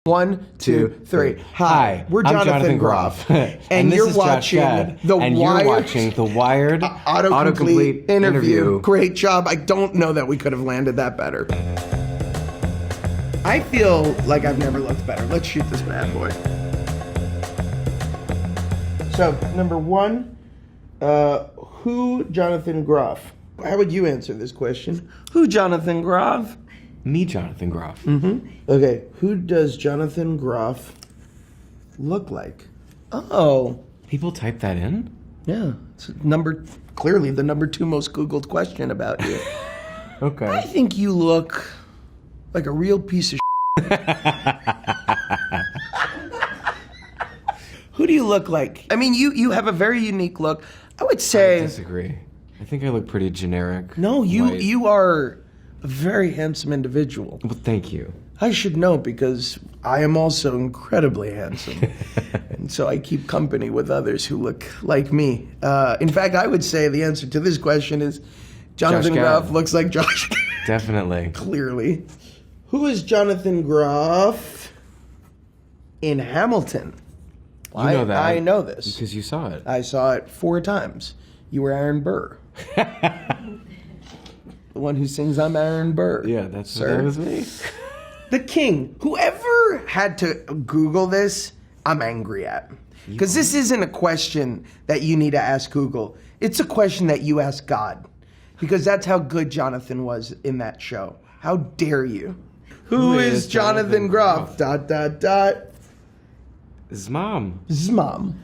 1, 2, 3. Hi, we're I'm Jonathan Groff. and this you're is watching Josh Gad, the and Wired, you're watching the Wired autocomplete interview. Great job. I don't know that we could have landed that better. I feel like I've never looked better. Let's shoot this bad boy. So, number 1, who Jonathan Groff? How would you answer this question? Who Jonathan Groff? Me, Jonathan Groff. Mm-hmm. Okay, who does Jonathan Groff look like? Oh. People type that in? Yeah. It's clearly the number 2 most Googled question about you. Okay. I think you look like a real piece of Who do you look like? I mean, you have a very unique look. I would say... I disagree. I think I look pretty generic. No, you are a very handsome individual. Well, thank you. I should know because I am also incredibly handsome. And so I keep company with others who look like me. In fact, I would say the answer to this question is Jonathan Groff looks like Josh. Definitely. Clearly. Who is Jonathan Groff in Hamilton? You know that. I know this. Because you saw it. I saw it 4 times. You were Aaron Burr. The one who sings I'm Aaron Burr. Yeah, that was me. The king. Whoever had to Google this, I'm angry at. Because this isn't a question that you need to ask Google. It's a question that you ask God. Because that's how good Jonathan was in that show. How dare you? Who is Jonathan Groff? ... His mom. His mom.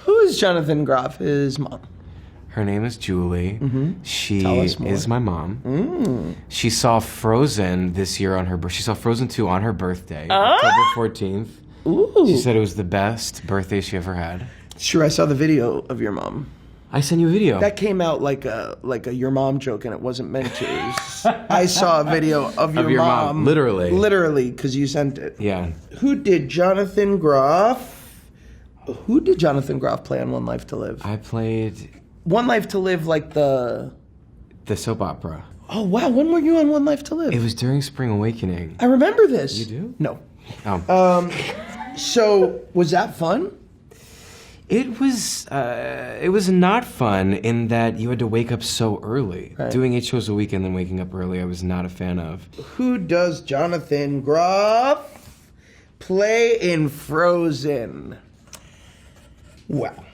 Who is Jonathan Groff? His mom. Her name is Julie. Mm-hmm. She is my mom. Mm. She saw Frozen this year on her birthday. She saw Frozen 2 on her birthday, October 14th. Ooh. She said it was the best birthday she ever had. Sure, I saw the video of your mom. I sent you a video. That came out like a your mom joke, and it wasn't meant to. I saw a video of your mom. Literally. Literally, because you sent it. Yeah. Who did Jonathan Groff play on One Life to Live? I played... One Life to Live, like the soap opera. Oh, wow. When were you on One Life to Live? It was during Spring Awakening. I remember this. You do? No. Oh. So, was that fun? It was not fun in that you had to wake up so early. Right. Doing 8 shows a week and then waking up early, I was not a fan of. Who does Jonathan Groff play in Frozen? Well,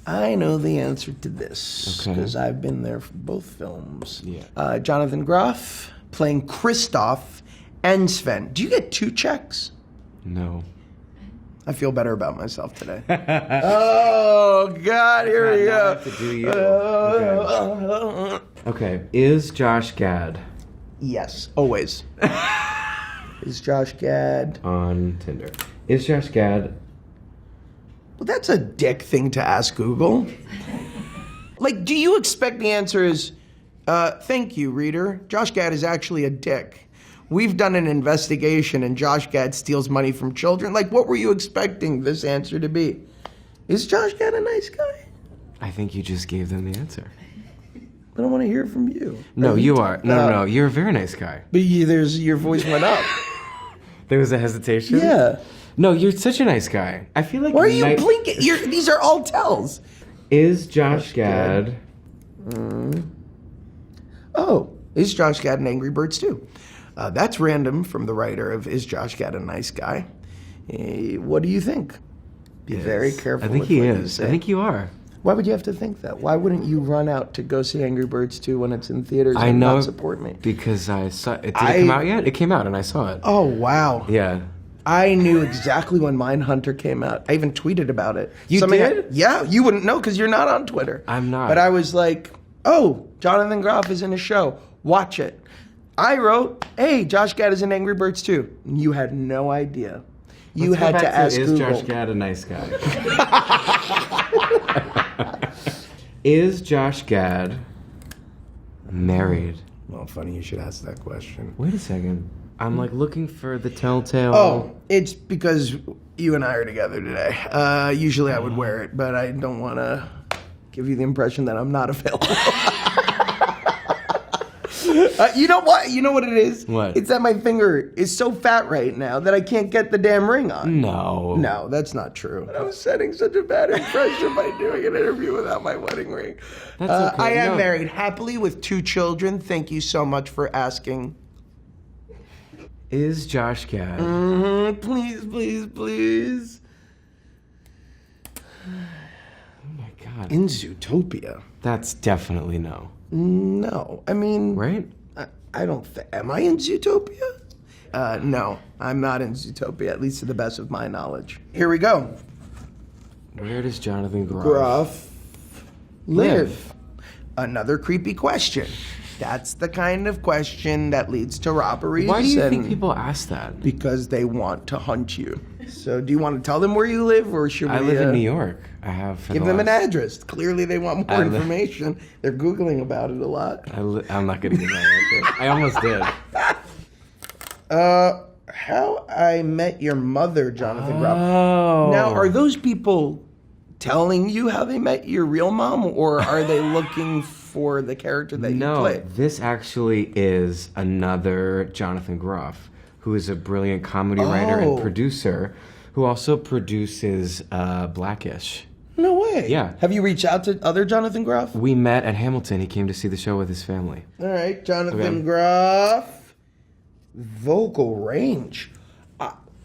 I know the answer to this because I've been there for both films. Yeah. Jonathan Groff playing Kristoff and Sven. Do you get 2 checks? No. I feel better about myself today. Oh, God, here we go. I have to do you. Okay. Is Josh Gad? Yes, always. Is Josh Gad on Tinder? Is Josh Gad... Well, that's a dick thing to ask Google. Like, do you expect the answer is, thank you, reader. Josh Gad is actually a dick. We've done an investigation and Josh Gad steals money from children. Like, what were you expecting this answer to be? Is Josh Gad a nice guy? I think you just gave them the answer. But I want to hear from you. No, you are. No. You're a very nice guy. But your voice went up. There was a hesitation? Yeah. No, you're such a nice guy. I feel like... Why are you blinking? These are all tells. Is Josh Gad... Oh, is Josh Gad in Angry Birds 2? That's random from the writer of Is Josh Gad a Nice Guy? What do you think? Be very careful. I think he is. I think you are. Why would you have to think that? Why wouldn't you run out to go see Angry Birds 2 when it's in theaters and not support me? Because I saw it. Did it come out yet? It came out and I saw it. Oh, wow. Yeah. I knew exactly when Mindhunter came out. I even tweeted about it. You did? Yeah, you wouldn't know because you're not on Twitter. I'm not. But I was like, oh, Jonathan Groff is in a show. Watch it. I wrote, hey, Josh Gad is in Angry Birds 2. And you had no idea. You had to ask Google. Is Josh Gad a nice guy? Is Josh Gad married? Well, funny you should ask that question. Wait a second. I'm like looking for the telltale... Oh, it's because you and I are together today. Usually I would wear it, but I don't want to give you the impression that I'm not available. You know what? You know what it is? What? It's that my finger is so fat right now that I can't get the damn ring on. No. No, that's not true. I was setting such a bad impression by doing an interview without my wedding ring. That's okay. I am married happily with 2 children. Thank you so much for asking. Is Josh Gad? Please, please, please. Oh my God. In Zootopia? That's definitely no. No. I mean... Right? I don't think... Am I in Zootopia? No, I'm not in Zootopia, at least to the best of my knowledge. Here we go. Where does Jonathan Groff live? Another creepy question. That's the kind of question that leads to robberies. Why do you think people ask that? Because they want to hunt you. So do you want to tell them where you live, or should we... I live in New York. I have for Give them an address. Clearly they want more information. They're Googling about it a lot. I'm not going to give my address. I almost did. How I Met Your Mother, Jonathan Groff. Oh. Now, are those people telling you how they met your real mom, or are they looking for the character that you play? No, this actually is another Jonathan Groff, who is a brilliant comedy writer and producer, who also produces Blackish. No way. Yeah. Have you reached out to other Jonathan Groff? We met at Hamilton. He came to see the show with his family. All right, Jonathan Groff. Vocal range.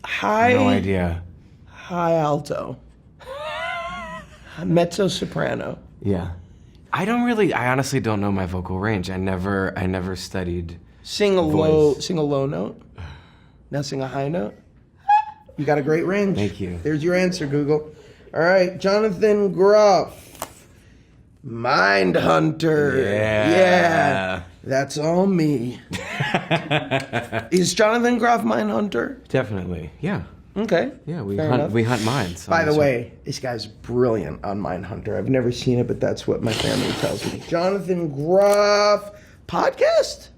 High. No idea. High alto. Mezzo soprano. Yeah. I honestly don't know my vocal range. I never studied. Sing a low note. Now sing a high note. You got a great range. Thank you. There's your answer, Google. All right, Jonathan Groff. Mindhunter. Yeah. That's all me. Is Jonathan Groff Mindhunter? Definitely. Yeah. Okay. Yeah, we hunt minds. By the way, this guy's brilliant on Mindhunter. I've never seen it, but that's what my family tells me. Jonathan Groff podcast?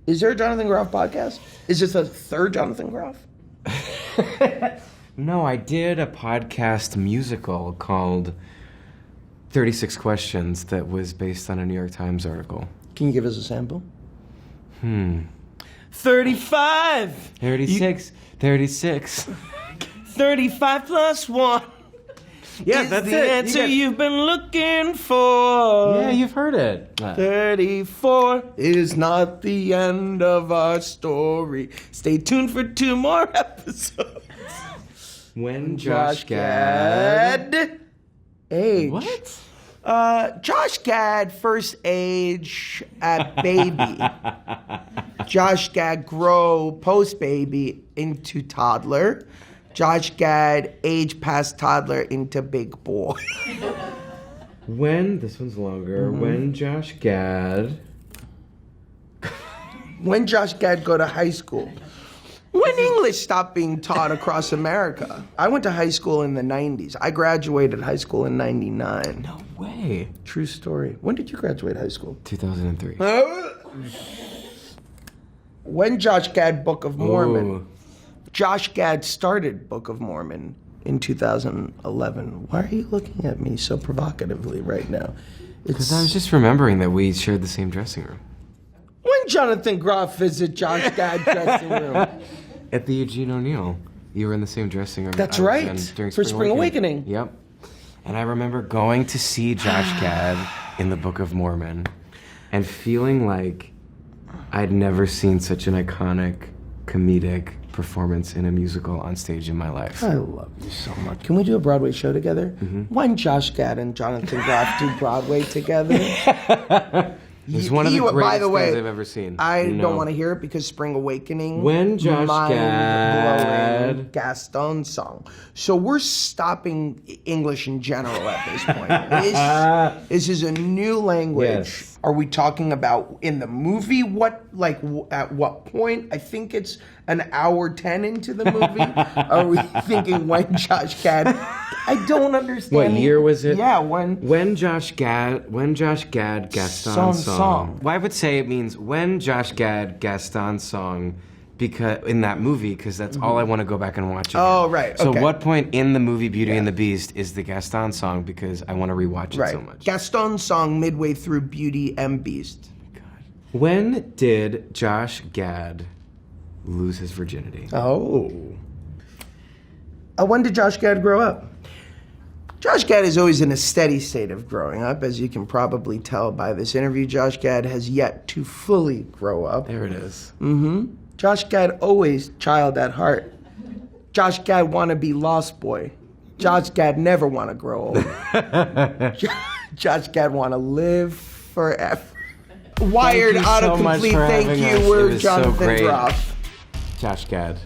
Is there a Jonathan Groff podcast? Is this a third Jonathan Groff? No, I did a podcast musical called 36 Questions that was based on a New York Times article. Can you give us a sample? 35. 36. 36. 35 plus 1. Yeah, is that's the it. answer you've been looking for. Yeah, you've heard it. 34 is not the end of our story. Stay tuned for 2 more episodes. When Josh Gad... Age. What? Josh Gad first age at baby. Josh Gad grow post baby into toddler. Josh Gad age past toddler into big boy. This one's longer. When Josh Gad... When Josh Gad go to high school. When English stopped being taught across America. I went to high school in the 90s. I graduated high school in 99. No way. True story. When did you graduate high school? 2003. When Josh Gad Book of Mormon. Ooh. Josh Gad started Book of Mormon in 2011. Why are you looking at me so provocatively right now? Because I was just remembering that we shared the same dressing room. When Jonathan Groff visit Josh Gad's dressing room? At the Eugene O'Neill. You were in the same dressing room. That's I was right. in during For Spring Awakening. Yep. And I remember going to see Josh Gad in the Book of Mormon and feeling like I'd never seen such an iconic, comedic performance in a musical on stage in my life. I love you so much. Can we do a Broadway show together? When Josh Gad and Jonathan Groff do Broadway together? It's one of the greatest by the way, things I've ever seen. I don't want to hear it because Spring Awakening. When Josh mind-blowing Gad. Gaston song. So we're stopping English in general at this point. This is a new language. Yes. Are we talking about in the movie? At what point? I think it's an hour 10 into the movie. Are we thinking when Josh Gad? I don't understand. What year was it? Yeah, when Josh Gad Gaston song. Well, I would say it means when Josh Gad Gaston song, because in that movie, because that's all I want to go back and watch again. Oh, right. So okay. what point in the movie Beauty and the Beast is the Gaston song? Because I want to rewatch it so much. Gaston song midway through Beauty and Beast. God. When did Josh Gad lose his virginity? Oh. When did Josh Gad grow up? Josh Gad is always in a steady state of growing up. As you can probably tell by this interview, Josh Gad has yet to fully grow up. There it is. Josh Gad always child at heart. Josh Gad wanna be lost boy. Josh Gad never wanna grow old. Josh Gad wanna live forever. Wired Thank you so much autocomplete. for Thank having you. us. It We're was so Jonathan great. Groff. Josh Gad.